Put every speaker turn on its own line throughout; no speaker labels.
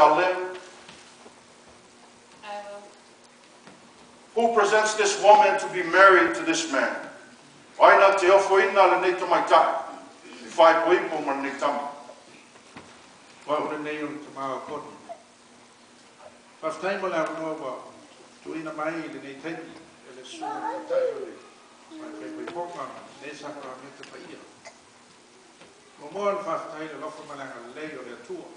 shall live.
I will.
Who presents this woman to be married to this man? Aina te ofo ina le nei tamai tai. I whai po ipo ma nei tami.
Wa ora nei o te maa koni. Whaftai mo la noa wa tu ina mai le nei teni e le sua le tai o le. Mai kai koe ponga nei saka me te paia. Mo moa le whaftai le lofa malanga le lei o le atua.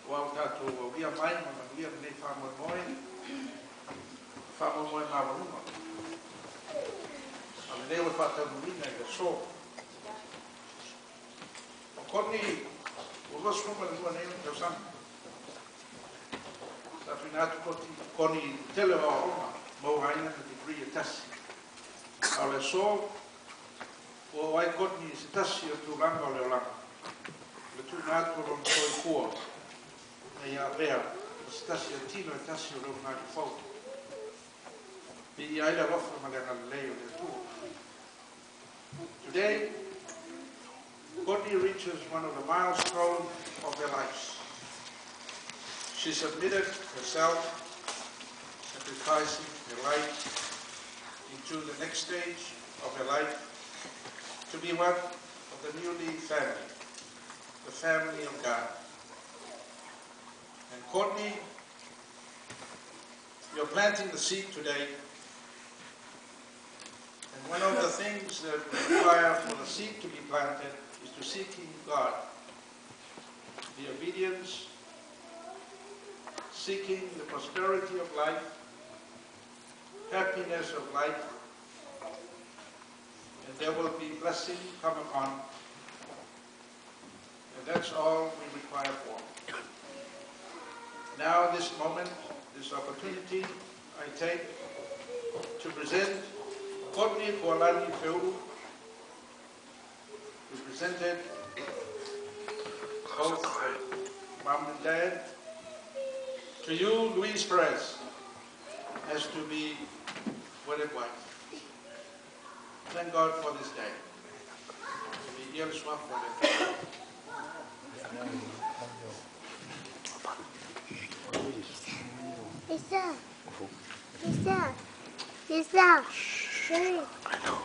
O au tātou o ia mai ma ia nei whamoe moe. Whamoe moe mawa uma. A le leo e whatau murina i le so. O koni, o rosu ma le lua nei o te osama. Sa finatu koni tele o aonga, mau haina na degree e tasi. A le so, o ai koni se tasi o tūranga o le olanga. Le tūnatu o ron toi kua. E ia rea, o se tasi a tino e tasi o reo ngāri whau. I aile rofa ma le leo le tua. Today, Courtney reaches one of the milestones of their lives. She submitted herself, sacrificing her life into the next stage of her life to be one of the newly family, the family of God. And Courtney, you're planting the seed today. And one of the things that we require for the seed to be planted is to seek in God. The obedience, seeking the prosperity of life, happiness of life, and there will be blessing come upon. And that's all we require for. Now, this moment, this opportunity, I take to present Courtney Kualani Feuru, represented both mom and dad, to you, Luis Perez, as to be wedded wife. Thank God for this day. We hear swap for it.
Lisa. Lisa. Lisa. I know.